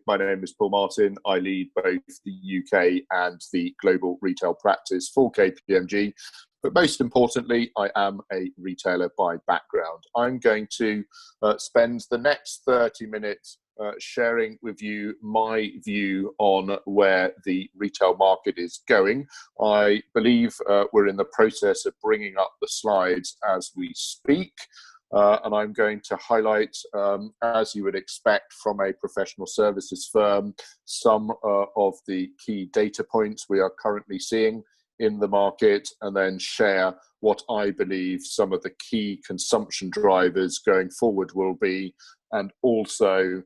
My name is Paul Martin. I lead both the UK and the global retail practice for KPMG. But most importantly, I am a retailer by background. I'm going to spend the next 30 minutes sharing with you my view on where the retail market is going. I believe we're in the process of bringing up the slides as we speak. And I'm going to highlight, as you would expect from a professional services firm, some of the key data points we are currently seeing in the market, and then share what I believe some of the key consumption drivers going forward will be, and also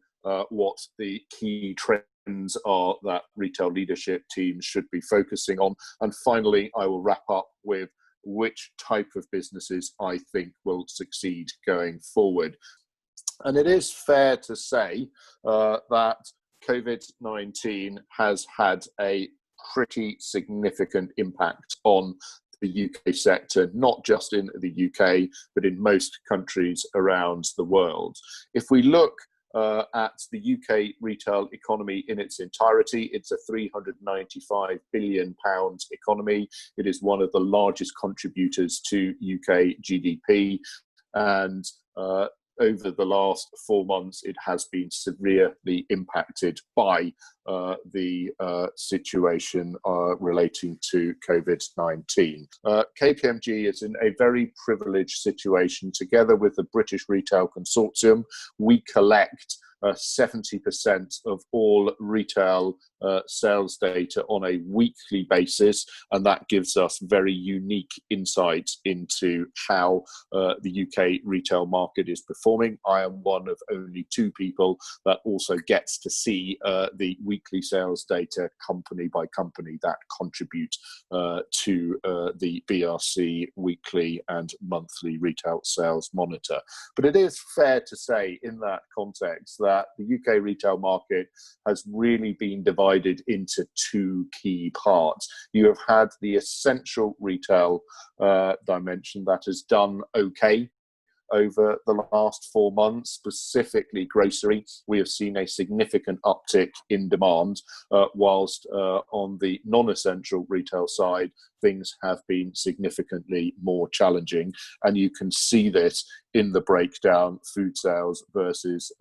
what the key trends are that retail leadership teams should be focusing on. And finally, I will wrap up with which type of businesses I think will succeed going forward. And it is fair to say that COVID-19 has had a pretty significant impact on the UK sector, not just in the UK, but in most countries around the world. If we look at the UK retail economy in its entirety, it's a £395 billion economy. It is one of the largest contributors to UK GDP, and over the last 4 months, it has been severely impacted by the situation relating to COVID-19. KPMG is in a very privileged situation. Together with the British Retail Consortium, we collect 70% of all retail sales data on a weekly basis, and that gives us very unique insight into how the UK retail market is performing. I am one of only 2 people that also gets to see the weekly sales data company by company that contribute to the BRC weekly and monthly retail sales monitor. But it is fair to say in that context that the UK retail market has really been divided into 2 key parts. You have had the essential retail dimension that has done okay over the last 4 months, specifically grocery. We have seen a significant uptick in demand, whilst on the non-essential retail side, things have been significantly more challenging. And you can see this in the breakdown, food sales versus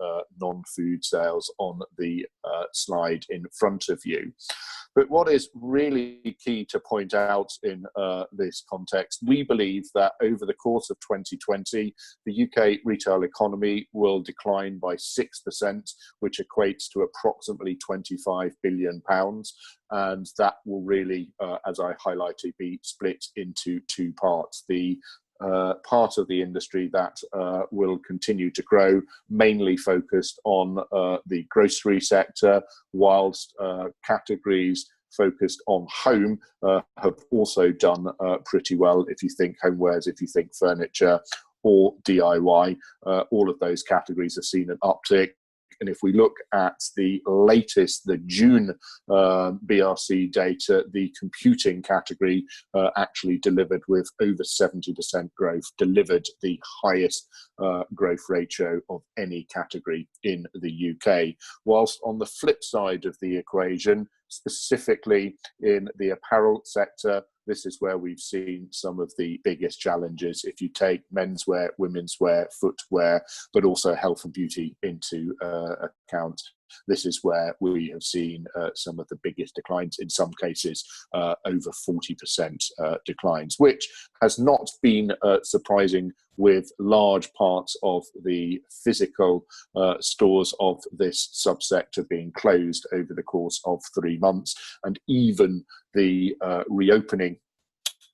non-food sales on the slide in front of you. But what is really key to point out in this context, we believe that over the course of 2020, the UK retail economy will decline by 6%, which equates to approximately £25 billion. And that will really, as I highlighted, be split into 2 parts. The part of the industry that will continue to grow, mainly focused on the grocery sector, whilst categories focused on home have also done pretty well. If you think homewares, if you think furniture or DIY, all of those categories have seen an uptick. And if we look at the latest, the June BRC data, the computing category actually delivered with over 70% growth, delivered the highest growth ratio of any category in the UK. Whilst on the flip side of the equation, specifically in the apparel sector, this is where we've seen some of the biggest challenges. If you take menswear, women's wear, footwear, but also health and beauty into account, this is where we have seen some of the biggest declines, in some cases over 40% declines, which has not been surprising with large parts of the physical stores of this subsector being closed over the course of 3 months, and even the reopening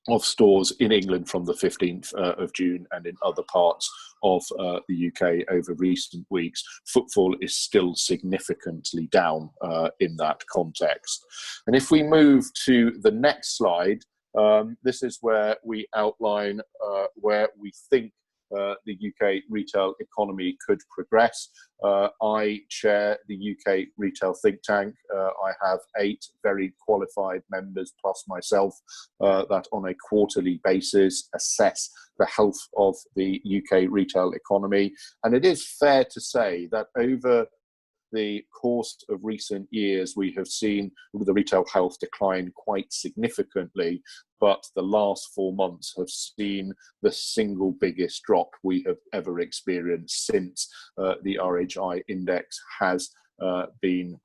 of stores in England from the 15th of June and in other parts of the UK over recent weeks, footfall is still significantly down in that context. And if we move to the next slide, this is where we outline where we think the UK retail economy could progress. I chair the UK retail think tank. I have 8 very qualified members plus myself that on a quarterly basis assess the health of the UK retail economy. And it is fair to say that over the course of recent years, we have seen the retail health decline quite significantly, but the last 4 months have seen the single biggest drop we have ever experienced since the RHI index has been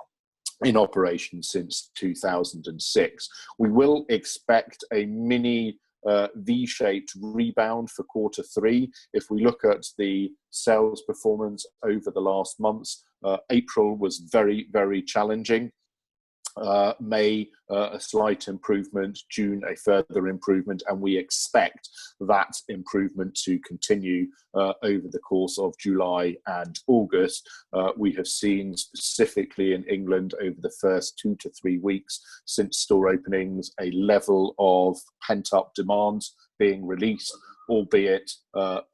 in operation since 2006. We will expect a mini V-shaped rebound for Q3. If we look at the sales performance over the last months, April was very, very challenging. May, a slight improvement, June, a further improvement, and we expect that improvement to continue over the course of July and August. We have seen specifically in England over the first 2 to 3 weeks since store openings, a level of pent-up demand being released, albeit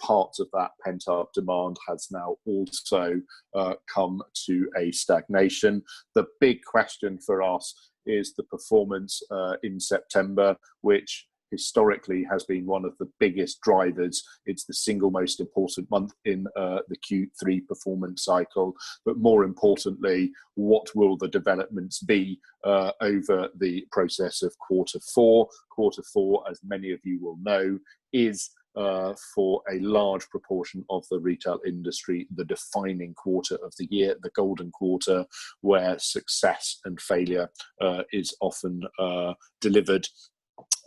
parts of that pent-up demand has now also come to a stagnation. The big question for us is the performance in September, which historically has been one of the biggest drivers. It's the single most important month in the Q3 performance cycle. But more importantly, what will the developments be over the process of Q4? Q4, as many of you will know, is for a large proportion of the retail industry, the defining quarter of the year, the golden quarter, where success and failure is often delivered.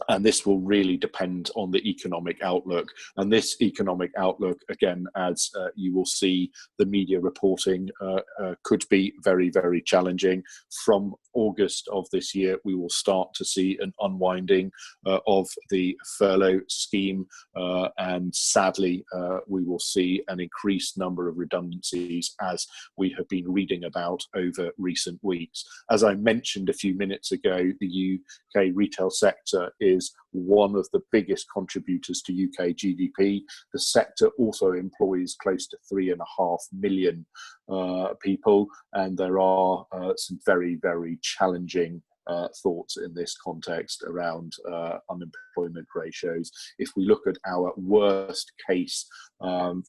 And this will really depend on the economic outlook. And this economic outlook, again, as you will see, the media reporting could be very, very challenging. From August of this year, we will start to see an unwinding of the furlough scheme. And sadly, we will see an increased number of redundancies, as we have been reading about over recent weeks. As I mentioned a few minutes ago, the UK retail sector is one of the biggest contributors to UK GDP. The sector also employs close to 3.5 million people, and there are some very, very challenging thoughts in this context around unemployment ratios. If we look at our worst case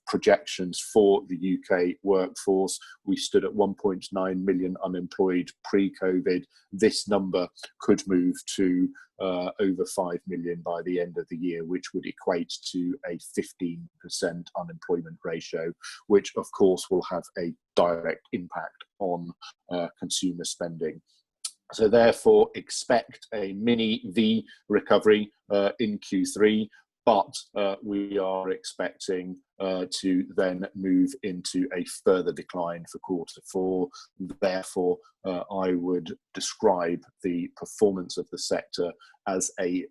projections for the UK workforce, we stood at 1.9 million unemployed pre-COVID. This number could move to over 5 million by the end of the year, which would equate to a 15% unemployment ratio, which of course will have a direct impact on consumer spending. So therefore, expect a mini V recovery in Q3, but we are expecting to then move into a further decline for Q4. Therefore, I would describe the performance of the sector as a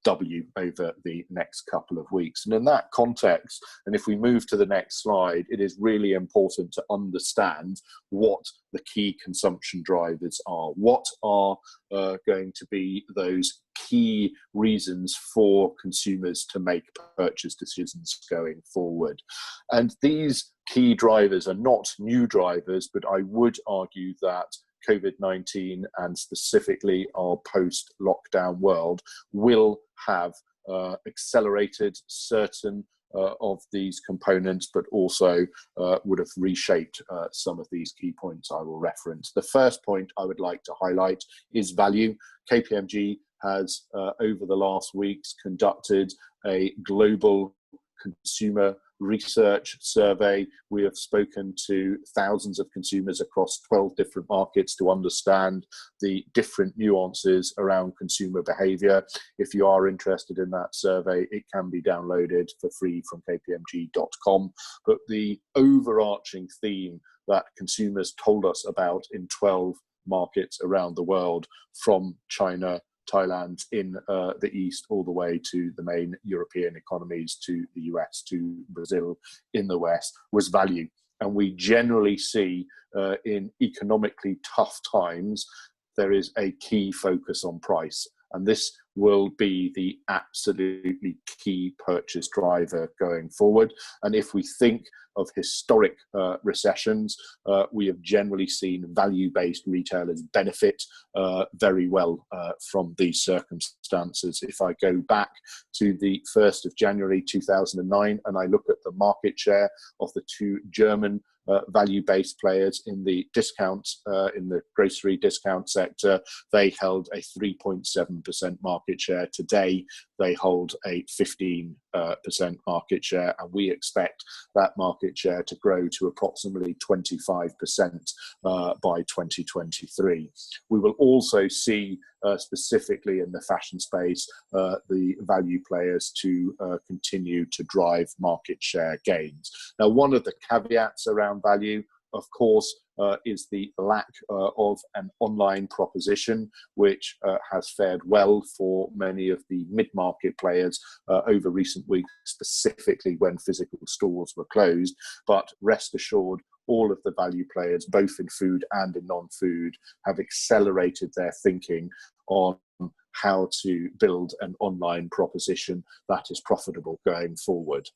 W over the next couple of weeks. And in that context, and if we move to the next slide, it is really important to understand what the key consumption drivers are. What are going to be those key reasons for consumers to make purchase decisions going forward? And these key drivers are not new drivers, but I would argue that COVID-19 and specifically our post-lockdown world will have accelerated certain of these components, but also would have reshaped some of these key points I will reference. The first point I would like to highlight is value. KPMG has, over the last weeks, conducted a global consumer research survey. We have spoken to thousands of consumers across 12 different markets to understand the different nuances around consumer behaviour. If you are interested in that survey, it can be downloaded for free from kpmg.com. But the overarching theme that consumers told us about in 12 markets around the world, from China, Thailand in the east, all the way to the main European economies, to the US, to Brazil in the west, was value. And we generally see in economically tough times, there is a key focus on price. And this will be the absolutely key purchase driver going forward. And if we think of historic recessions, we have generally seen value-based retailers benefit very well from these circumstances. If I go back to the 1st of January 2009 and I look at the market share of the two German value-based players in the in the grocery discount sector. They held a 3.7% market share. Today, they hold a 15% market share, and we expect that market share to grow to approximately 25% by 2023. We will also see, specifically in the fashion space, the value players to continue to drive market share gains. Now, one of the caveats around value, of course, is the lack of an online proposition, which has fared well for many of the mid-market players over recent weeks, specifically when physical stores were closed. But rest assured, all of the value players, both in food and in non-food, have accelerated their thinking on how to build an online proposition that is profitable going forward.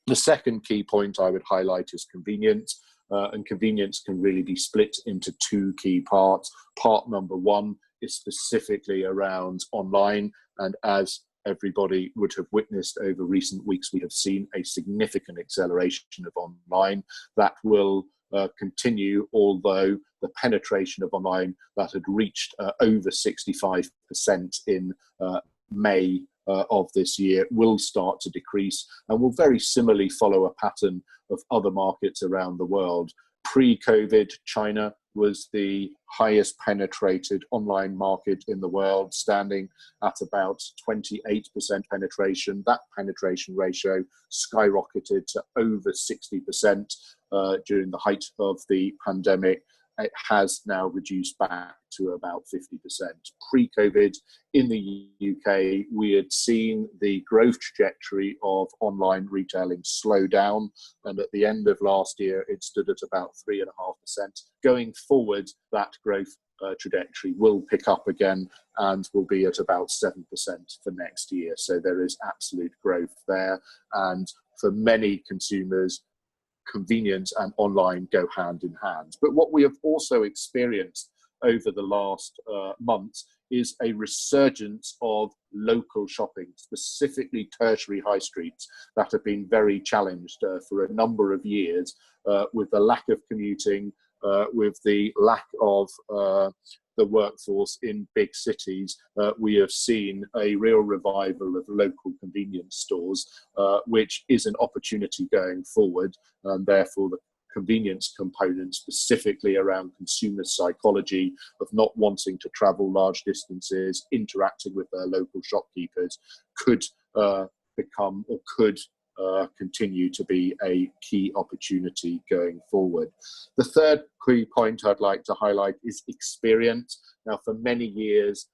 The second key point I would highlight is convenience. And convenience can really be split into two key parts. Part number one is specifically around online, and as everybody would have witnessed over recent weeks, we have seen a significant acceleration of online. That will continue, although the penetration of online that had reached over 65% in May of this year will start to decrease, and will very similarly follow a pattern of other markets around the world. Pre-COVID, China was the highest penetrated online market in the world, standing at about 28% penetration. That penetration ratio skyrocketed to over 60% during the height of the pandemic. It has now reduced back to about 50%. Pre-COVID, in the UK, we had seen the growth trajectory of online retailing slow down, and at the end of last year, it stood at about 3.5%. Going forward, that growth trajectory will pick up again and will be at about 7% for next year. So there is absolute growth there, and for many consumers, convenience and online go hand in hand. But what we have also experienced over the last months is a resurgence of local shopping, specifically tertiary high streets, that have been very challenged for a number of years with the lack of commuting, with the lack of the workforce in big cities. We have seen a real revival of local convenience stores, which is an opportunity going forward, and therefore the convenience component, specifically around consumer psychology of not wanting to travel large distances, interacting with their local shopkeepers, could become, or could continue to be, a key opportunity going forward. The third key point I'd like to highlight is experience. Now, for many years,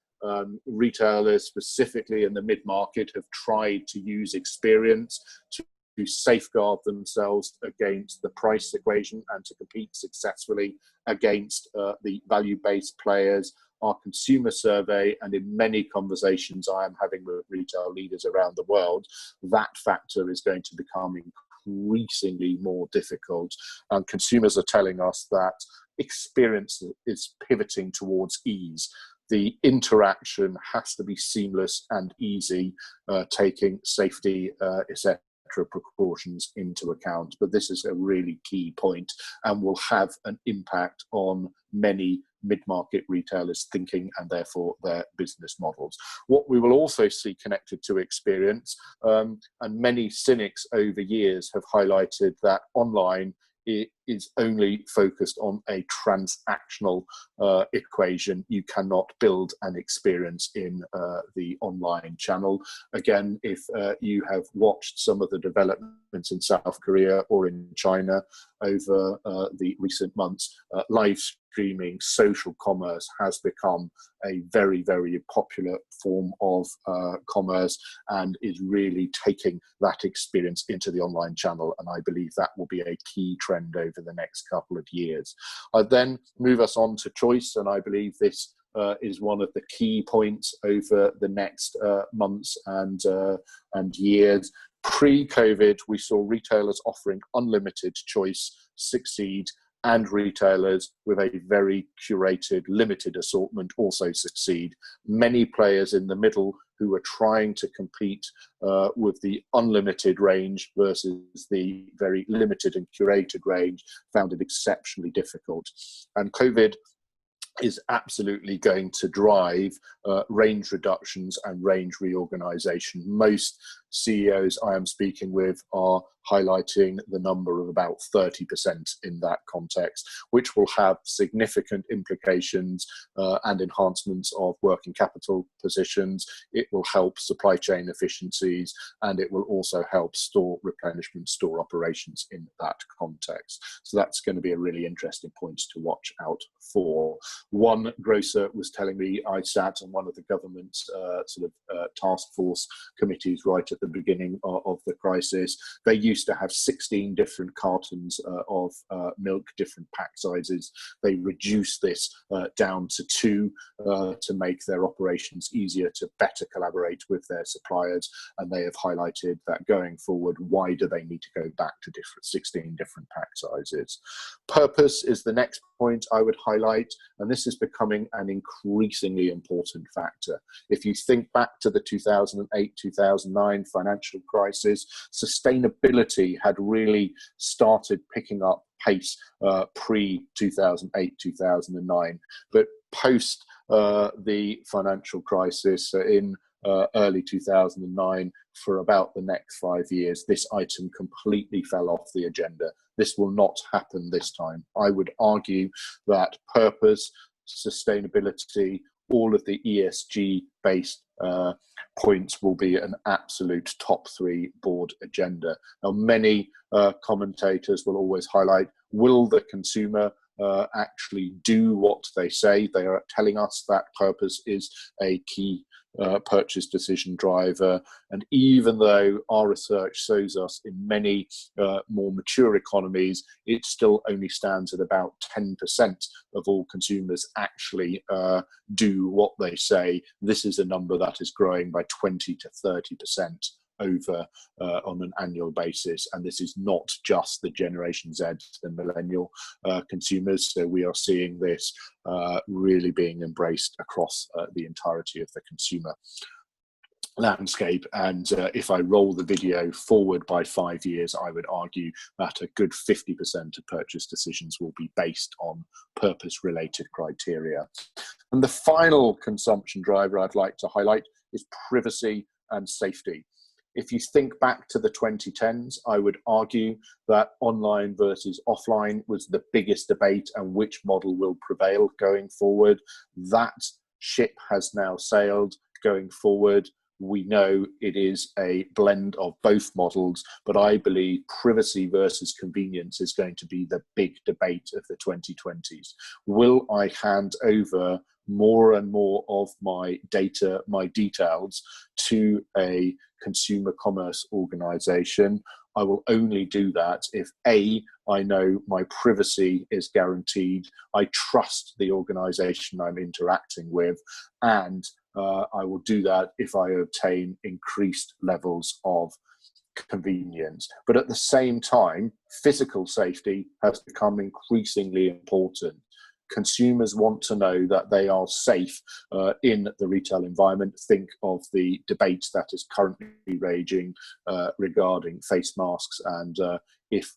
retailers, specifically in the mid-market, have tried to use experience to safeguard themselves against the price equation and to compete successfully against the value-based players. Our consumer survey, and in many conversations I am having with retail leaders around the world, that factor is going to become increasingly more difficult. And consumers are telling us that experience is pivoting towards ease. The interaction has to be seamless and easy, taking safety, etc. precautions into account. But this is a really key point and will have an impact on many mid-market retailers' thinking and therefore their business models. What we will also see connected to experience, and many cynics over years have highlighted that online is only focused on a transactional equation. You cannot build an experience in the online channel. Again, if you have watched some of the developments in South Korea or in China over the recent months, live streaming, social commerce has become a very, very popular form of commerce and is really taking that experience into the online channel. And I believe that will be a key trend over the next couple of years. I then move us on to choice, and I believe this is one of the key points over the next months and years. Pre-COVID, we saw retailers offering unlimited choice succeed, and retailers with a very curated, limited assortment also succeed. Many players in the middle who are trying to compete with the unlimited range versus the very limited and curated range found it exceptionally difficult. And COVID is absolutely going to drive range reductions and range reorganization. Most CEOs I am speaking with are highlighting the number of about 30% in that context, which will have significant implications and enhancements of working capital positions. It will help supply chain efficiencies, and it will also help store replenishment, store operations in that context. So that's going to be a really interesting point to watch out for. One grocer was telling me, I sat on one of the government's task force committees right at the beginning of the crisis. They used to have 16 different cartons of milk, different pack sizes. They reduced this down to 2 to make their operations easier, to better collaborate with their suppliers. And they have highlighted that going forward, why do they need to go back to 16 different pack sizes? Purpose is the next point I would highlight, and this is becoming an increasingly important factor. If you think back to the 2008-2009 financial crisis, sustainability had really started picking up pace pre-2008-2009, but post the financial crisis in early 2009, for about the next 5 years, this item completely fell off the agenda. This will not happen this time. I would argue that purpose, sustainability, all of the ESG-based points will be an absolute top 3 board agenda. Now, many commentators will always highlight, will the consumer actually do what they say? They are telling us that purpose is a key purchase decision driver. And even though our research shows us in many more mature economies, it still only stands at about 10% of all consumers actually do what they say. This is a number that is growing by 20 to 30% over on an annual basis, and this is not just the Generation Z, the millennial consumers. So we are seeing this really being embraced across the entirety of the consumer landscape. And if I roll the video forward by 5 years, I would argue that a good 50% of purchase decisions will be based on purpose-related criteria. And the final consumption driver I'd like to highlight is privacy and safety. If you think back to the 2010s, I would argue that online versus offline was the biggest debate, and which model will prevail going forward. That ship has now sailed. Going forward, we know it is a blend of both models, but I believe privacy versus convenience is going to be the big debate of the 2020s. Will I hand over more and more of my data, my details, to a consumer commerce organization? I will only do that if A, I know my privacy is guaranteed, I trust the organization I'm interacting with, and I will do that if I obtain increased levels of convenience. But at the same time, physical safety has become increasingly important. Consumers want to know that they are safe in the retail environment. Think of the debate that is currently raging regarding face masks and if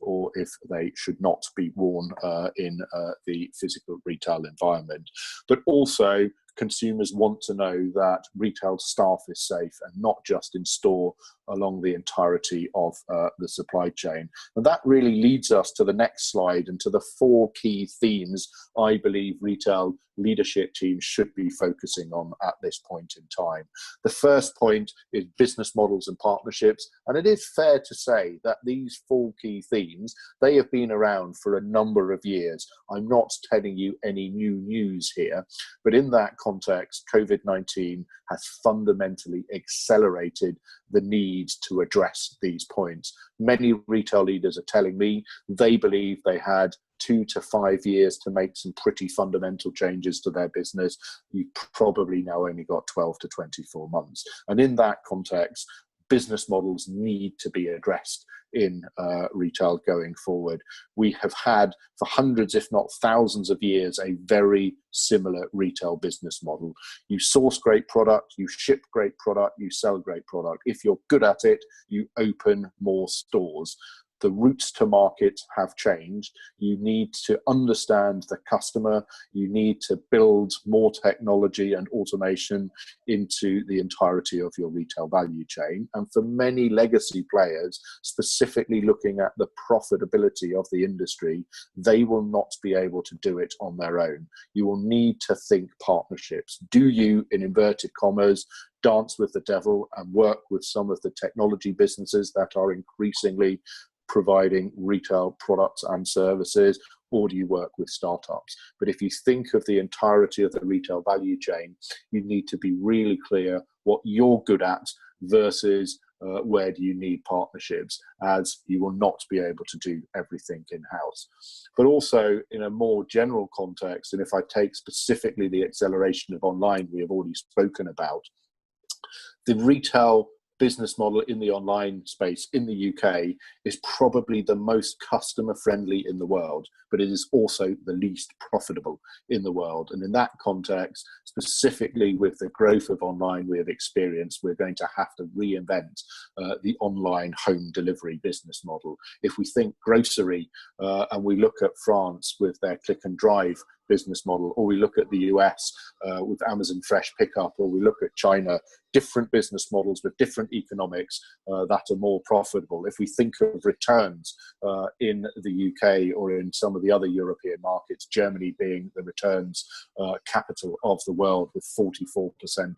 they should not be worn in the physical retail environment. But also, consumers want to know that retail staff is safe, and not just in store, along the entirety of the supply chain. And that really leads us to the next slide and to the 4 key themes I believe retail leadership teams should be focusing on at this point in time. The first point is business models and partnerships, and it is fair to say that these 4 key themes, they have been around for a number of years. I'm not telling you any new news here, but in that context, COVID-19 has fundamentally accelerated the need to address these points. Many retail leaders are telling me they believe they had 2 to 5 years to make some pretty fundamental changes to their business. You probably now only got 12 to 24 months. And in that context, business models need to be addressed in retail going forward. We have had for hundreds, if not thousands of years, a very similar retail business model. You source great product, you ship great product, you sell great product. If you're good at it, you open more stores. The routes to market have changed. You need to understand the customer. You need to build more technology and automation into the entirety of your retail value chain. And for many legacy players, specifically looking at the profitability of the industry, they will not be able to do it on their own. You will need to think partnerships. Do you, in inverted commas, dance with the devil and work with some of the technology businesses that are increasingly providing retail products and services, or do you work with startups? But if you think of the entirety of the retail value chain, you need to be really clear what you're good at versus where do you need partnerships, as you will not be able to do everything in-house. But also in a more general context, and if I take specifically the acceleration of online we have already spoken about, the retail business model in the online space in the UK is probably the most customer friendly in the world, but it is also the least profitable in the world. And in that context, specifically with the growth of online we have experienced, we're going to have to reinvent the online home delivery business model. If we think grocery and we look at France with their click and drive business model, or we look at the US with Amazon Fresh Pickup, or we look at China, different business models with different economics that are more profitable. If we think of returns in the UK or in some of the other European markets, Germany being the returns capital of the world with 44%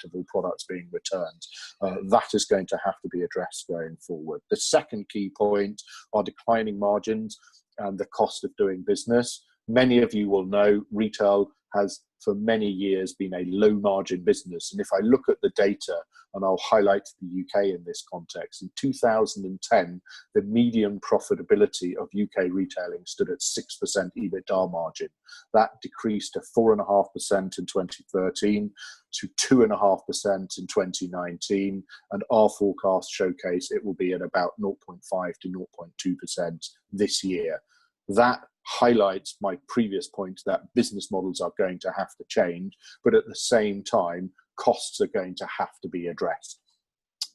of all products being returned, that is going to have to be addressed going forward. The second key point are declining margins and the cost of doing business. Many of you will know retail has for many years been a low margin business. And if I look at the data, and I'll highlight the UK in this context, in 2010, the median profitability of UK retailing stood at 6% EBITDA margin. That decreased to 4.5% in 2013, to 2.5% in 2019, and our forecasts showcase it will be at about 0.5 to 0.2% this year. That highlights my previous point that business models are going to have to change, but at the same time, costs are going to have to be addressed.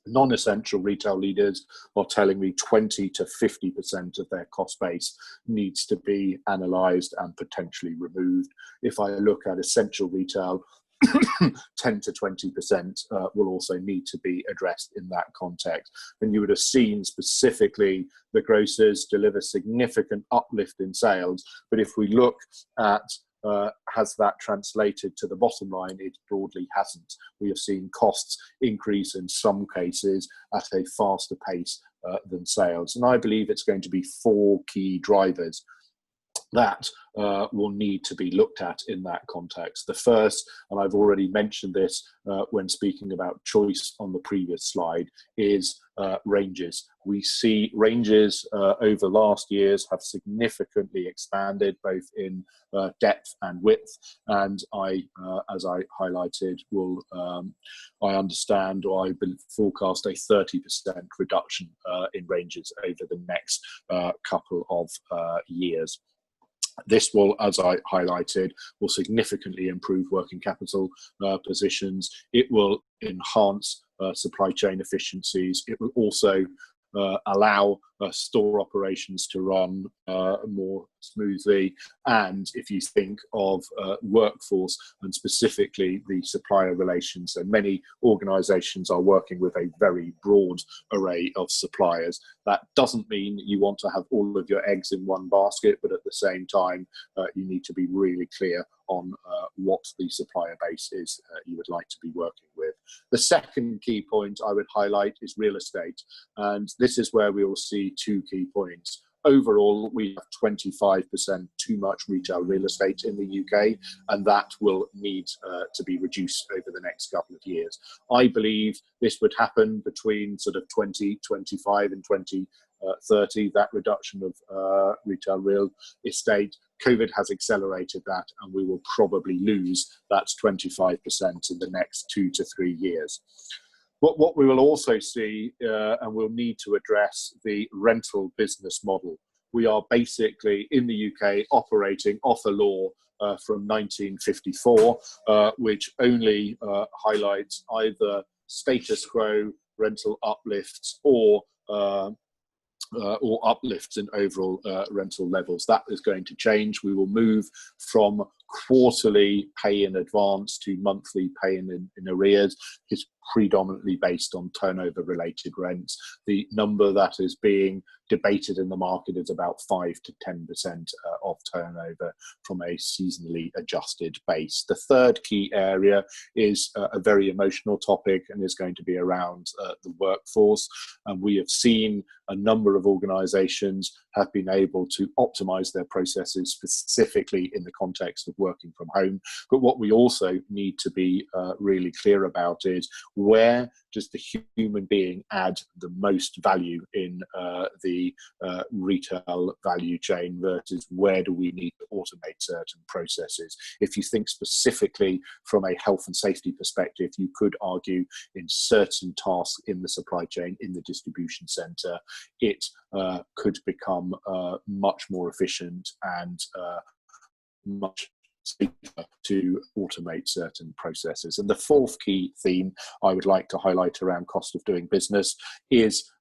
Non-essential retail leaders are telling me 20 to 50% of their cost base needs to be analysed and potentially removed. If I look at essential retail, 10 to 20% will also need to be addressed in that context. And you would have seen specifically the grocers deliver significant uplift in sales. But if we look at has that translated to the bottom line, it broadly hasn't. We have seen costs increase in some cases at a faster pace than sales. And I believe it's going to be four key drivers that will need to be looked at in that context. The first, and I've already mentioned this when speaking about choice on the previous slide, is ranges. We see ranges over last years have significantly expanded both in depth and width, and I, as I highlighted, will I understand, or I forecast a 30% reduction in ranges over the next couple of years. This will, as I highlighted, will significantly improve working capital positions. It will enhance supply chain efficiencies. It will also allow store operations to run more smoothly. And if you think of workforce and specifically the supplier relations, so many organizations are working with a very broad array of suppliers. That doesn't mean you want to have all of your eggs in one basket, but at the same time, you need to be really clear on what the supplier base is you would like to be working with. The second key point I would highlight is real estate. And this is where we will see two key points. Overall, we have 25% too much retail real estate in the UK, and that will need to be reduced over the next couple of years. I believe this would happen between sort of 2025 and 2030, that reduction of retail real estate. COVID has accelerated that, and we will probably lose that 25% in the next 2 to 3 years. What we will also see, and we'll need to address, the rental business model. We are basically in the UK operating off a law from 1954, which only highlights either status quo rental uplifts or uplifts in overall rental levels. That is going to change. We will move from quarterly pay in advance to monthly pay in arrears. It's predominantly based on turnover related rents. The number that is being debated in the market is about 5 to 10% of turnover from a seasonally adjusted base. The third key area is a very emotional topic and is going to be around the workforce. And we have seen a number of organisations have been able to optimise their processes specifically in the context of working from home. But what we also need to be really clear about is, where does the human being add the most value in the retail value chain versus where do we need to automate certain processes? If you think specifically from a health and safety perspective, you could argue in certain tasks in the supply chain, in the distribution centre, it could become much more efficient and much safer to automate certain processes. And the fourth key theme I would like to highlight around cost of doing business is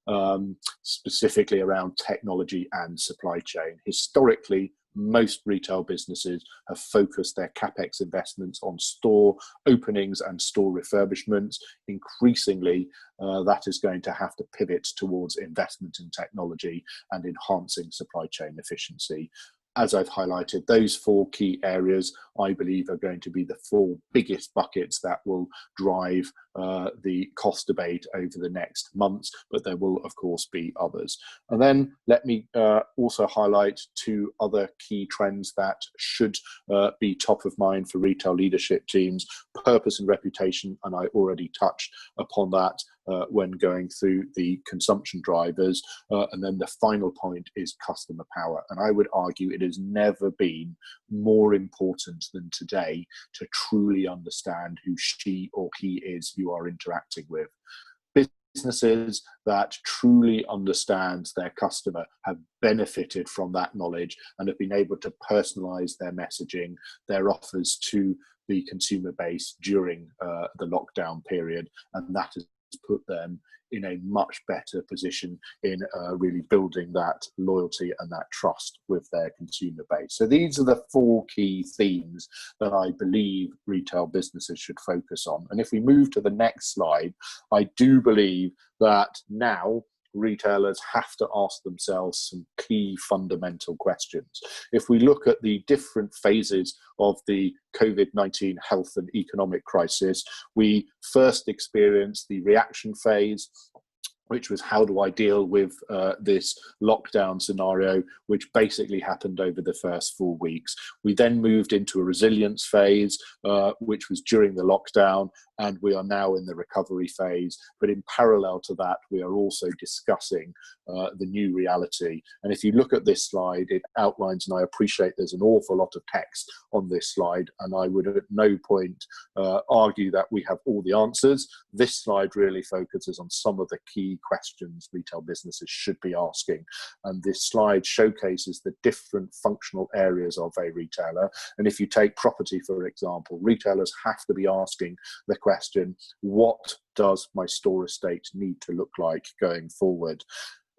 specifically around technology and supply chain. Historically, most retail businesses have focused their CapEx investments on store openings and store refurbishments. Increasingly, that is going to have to pivot towards investment in technology and enhancing supply chain efficiency. As I've highlighted, those four key areas, I believe, are going to be the four biggest buckets that will drive the cost debate over the next months, but there will, of course, be others. And then let me also highlight two other key trends that should be top of mind for retail leadership teams: purpose and reputation, and I already touched upon that when going through the consumption drivers. And then the final point is customer power. And I would argue it has never been more important than today to truly understand who she or he is you are interacting with. Businesses that truly understand their customer have benefited from that knowledge and have been able to personalize their messaging, their offers to the consumer base during the lockdown period, and that has put them in a much better position in really building that loyalty and that trust with their consumer base. So these are the four key themes that I believe retail businesses should focus on. And if we move to the next slide, I do believe that now retailers have to ask themselves some key fundamental questions. If we look at the different phases of the COVID-19 health and economic crisis, we first experienced the reaction phase, which was how do I deal with this lockdown scenario, which basically happened over the first 4 weeks. We then moved into a resilience phase, which was during the lockdown, and we are now in the recovery phase. But in parallel to that, we are also discussing the new reality. And if you look at this slide, it outlines, and I appreciate there's an awful lot of text on this slide, and I would at no point argue that we have all the answers. This slide really focuses on some of the key questions retail businesses should be asking. And this slide showcases the different functional areas of a retailer. And if you take property, for example, retailers have to be asking the question, what does my store estate need to look like going forward?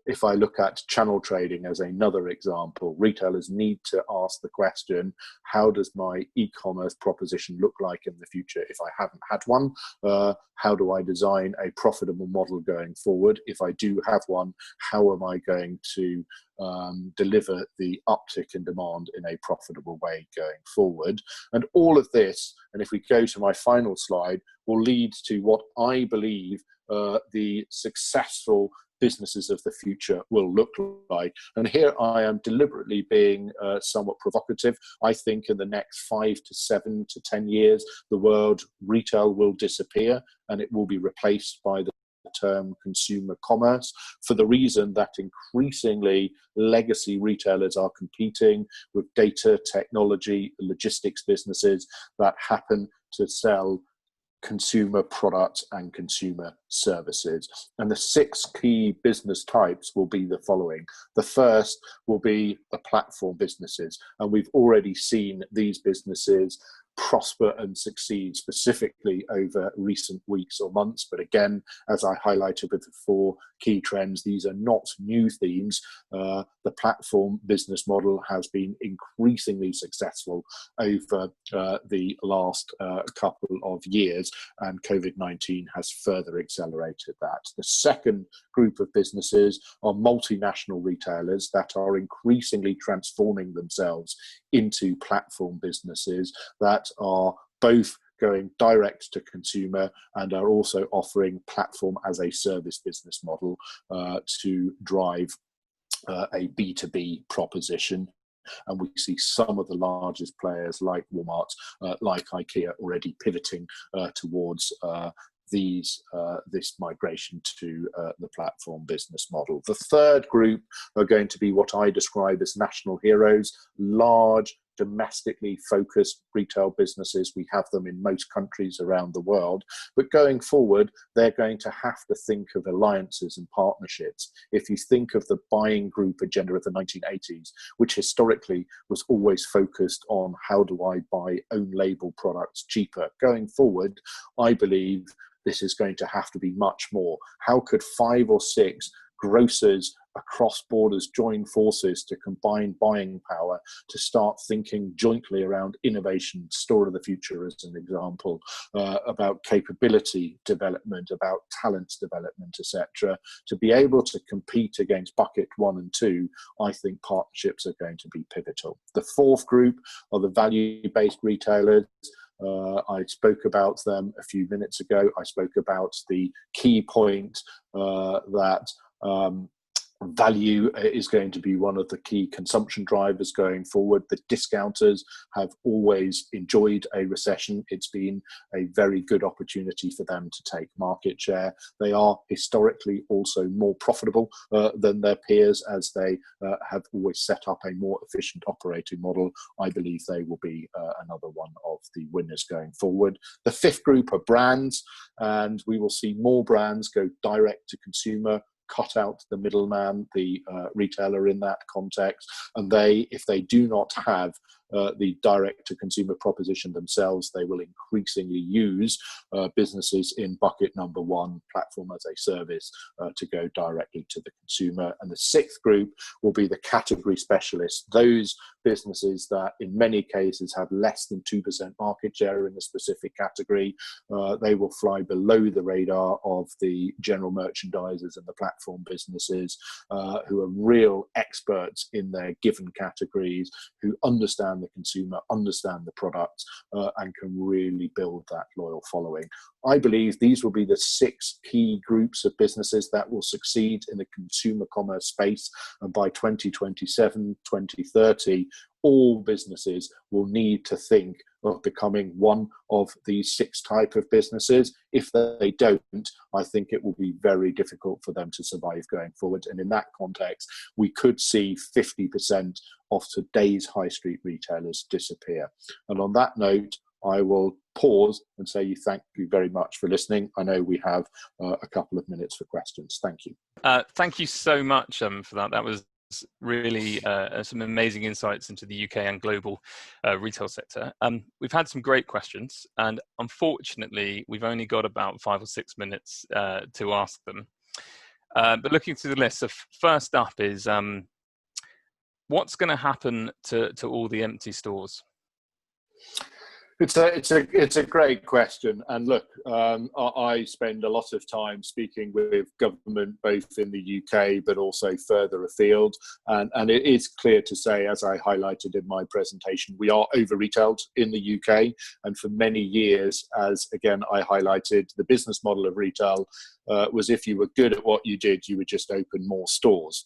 If I look at channel trading as another example, retailers need to ask the question, how does my e-commerce proposition look like in the future if I haven't had one? How do I design a profitable model going forward? If I do have one, how am I going to deliver the uptick in demand in a profitable way going forward? And all of this, and if we go to my final slide, will lead to what I believe the successful businesses of the future will look like. And here I am deliberately being somewhat provocative. I think in the next 5 to 7 to 10 years, the word retail will disappear and it will be replaced by the term consumer commerce, for the reason that increasingly legacy retailers are competing with data, technology, logistics businesses that happen to sell consumer products and consumer services. And the 6 key business types will be the following. The first will be the platform businesses, and we've already seen these businesses prosper and succeed specifically over recent weeks or months. But again, as I highlighted with the 4 key trends, these are not new themes. The platform business model has been increasingly successful over the last couple of years, and COVID-19 has further accelerated that. The second group of businesses are multinational retailers that are increasingly transforming themselves into platform businesses that are both going direct to consumer and are also offering platform as a service business model to drive a B2B proposition. And we see some of the largest players like Walmart, like IKEA, already pivoting towards this migration to the platform business model. The third group are going to be what I describe as national heroes, large domestically focused retail businesses. We have them in most countries around the world, but going forward, they're going to have to think of alliances and partnerships. If you think of the buying group agenda of the 1980s, which historically was always focused on how do I buy own label products cheaper, going forward, I believe this is going to have to be much more. How could 5 or 6 grocers across borders join forces to combine buying power to start thinking jointly around innovation, store of the future as an example, about capability development, about talent development, etc. To be able to compete against bucket 1 and 2, I think partnerships are going to be pivotal. The fourth group are the value-based retailers. I spoke about them a few minutes ago. I spoke about the key point that value is going to be one of the key consumption drivers going forward. The discounters have always enjoyed a recession. It's been a very good opportunity for them to take market share. They are historically also more profitable than their peers, as they have always set up a more efficient operating model. I believe they will be another one of the winners going forward. The fifth group are brands, and we will see more brands go direct to consumer, cut out the middleman, the retailer in that context, and if they do not have the direct-to-consumer proposition themselves, they will increasingly use businesses in bucket number 1, platform as a service, to go directly to the consumer. And the sixth group will be the category specialists, those businesses that in many cases have less than 2% market share in a specific category. They will fly below the radar of the general merchandisers and the platform businesses, who are real experts in their given categories, who understand the consumer, understand the products, and can really build that loyal following. I believe these will be the 6 key groups of businesses that will succeed in the consumer commerce space. And by 2027, 2030, all businesses will need to think of becoming one of these 6 type of businesses. If they don't, I think it will be very difficult for them to survive going forward. And in that context, we could see 50% of today's high street retailers disappear. And on that note, I will pause and say thank you very much for listening. I know we have a couple of minutes for questions. Thank you. Thank you so much for that. That was really some amazing insights into the UK and global retail sector. We've had some great questions, and unfortunately, we've only got about 5 or 6 minutes to ask them. But looking through the list, so first up is what's going to happen to all the empty stores? It's a great question, and look, I spend a lot of time speaking with government, both in the UK but also further afield, and it is clear to say, as I highlighted in my presentation, we are over-retailed in the UK, and for many years, as again I highlighted, the business model of retail was if you were good at what you did, you would just open more stores.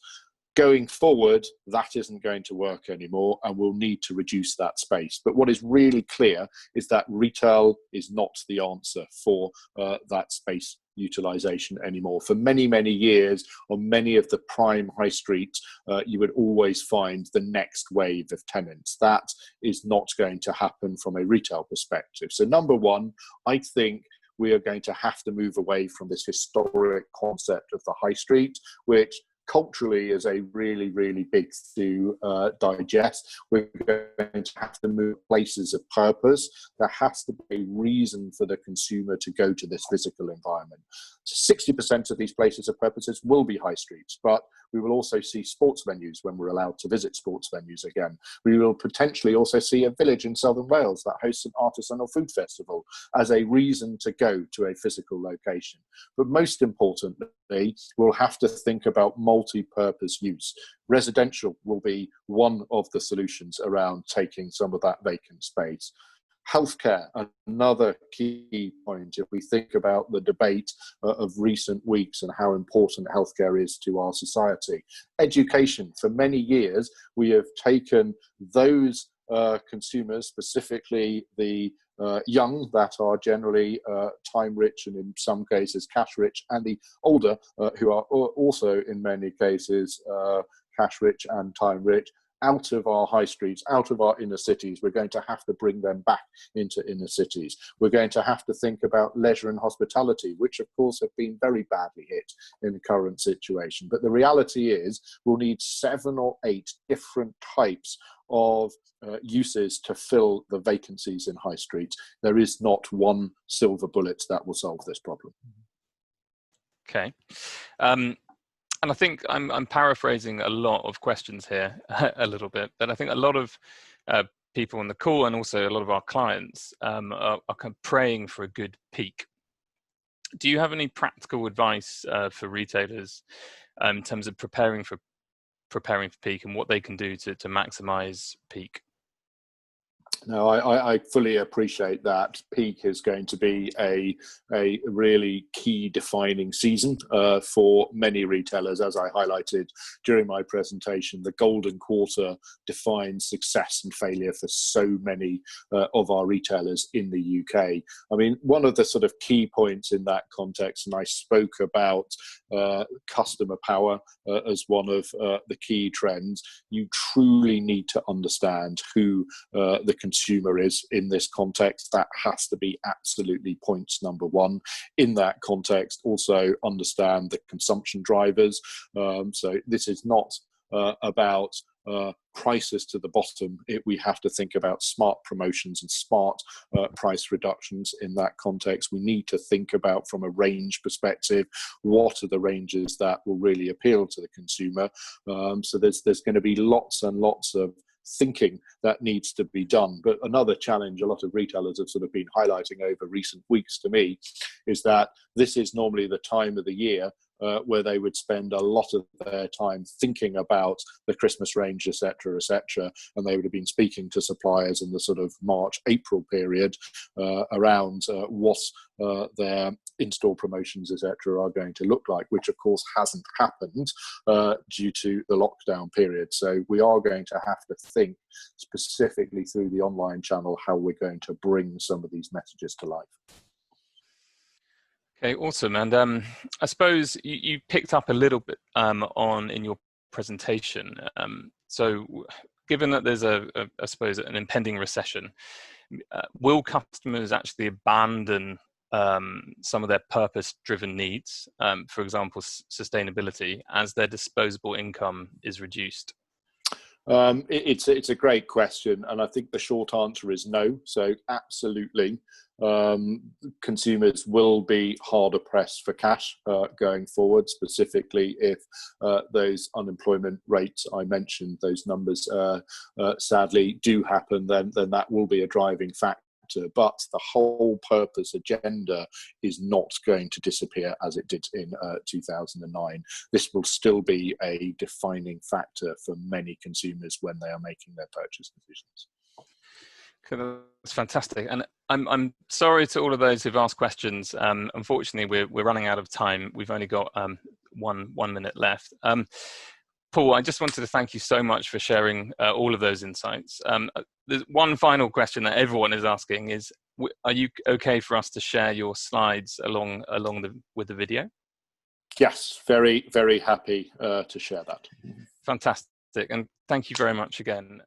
Going forward, that isn't going to work anymore, and we'll need to reduce that space. But what is really clear is that retail is not the answer for that space utilization anymore. For many, many years, on many of the prime high streets, you would always find the next wave of tenants. That is not going to happen from a retail perspective. So number one, I think we are going to have to move away from this historic concept of the high street, which culturally is a really, really big to digest. We're going to have to move places of purpose. There has to be a reason for the consumer to go to this physical environment. So 60% of these places of purposes will be high streets, but we will also see sports venues when we're allowed to visit sports venues again. We will potentially also see a village in southern Wales that hosts an artisanal food festival as a reason to go to a physical location. But most importantly, we'll have to think about multi-purpose use. Residential will be one of the solutions around taking some of that vacant space. Healthcare, another key point. If we think about the debate of recent weeks and how important healthcare is to our society. Education, for many years, we have taken those consumers, specifically the young that are generally time rich and in some cases cash rich, and the older who are also in many cases cash rich and time rich, out of our high streets, out of our inner cities. We're going to have to bring them back into inner cities. We're going to have to think about leisure and hospitality, which of course have been very badly hit in the current situation. But the reality is we'll need 7 or 8 different types of uses to fill the vacancies in high streets. There is not one silver bullet that will solve this problem. Okay. And I think I'm paraphrasing a lot of questions here a little bit, but I think a lot of people on the call and also a lot of our clients are kind of praying for a good peak. Do you have any practical advice for retailers in terms of preparing for peak and what they can do to maximize peak? No, I fully appreciate that. Peak is going to be a really key defining season for many retailers. As I highlighted during my presentation, the golden quarter defines success and failure for so many of our retailers in the UK. I mean, one of the sort of key points in that context, and I spoke about customer power as one of the key trends, you truly need to understand who the consumer is in this context. That has to be absolutely points number one. In that context, also understand the consumption drivers. So this is not about prices to the bottom. We have to think about smart promotions and smart price reductions in that context. We need to think about, from a range perspective, what are the ranges that will really appeal to the consumer. So there's going to be lots and lots of thinking that needs to be done. But another challenge a lot of retailers have sort of been highlighting over recent weeks to me is that this is normally the time of the year where they would spend a lot of their time thinking about the Christmas range, etc., and they would have been speaking to suppliers in the sort of March, April period around what their in-store promotions, etc., are going to look like, which of course hasn't happened due to the lockdown period. So we are going to have to think specifically through the online channel how we're going to bring some of these messages to life. Okay, awesome. And I suppose you picked up a little bit in your presentation. So given that there's I suppose, an impending recession, will customers actually abandon some of their purpose-driven needs, for example, sustainability, as their disposable income is reduced? It's a great question, and I think the short answer is no. So absolutely, consumers will be harder pressed for cash going forward, specifically if those unemployment rates I mentioned, those numbers sadly do happen, then that will be a driving factor. But the whole purpose agenda is not going to disappear as it did in 2009. This will still be a defining factor for many consumers when they are making their purchase decisions. Okay, that's fantastic. And I'm sorry to all of those who've asked questions. Unfortunately, we're running out of time. We've only got one minute left. Paul, I just wanted to thank you so much for sharing all of those insights. There's one final question that everyone is asking is, are you okay for us to share your slides along with the video? Yes, very, very happy to share that. Fantastic. And thank you very much again.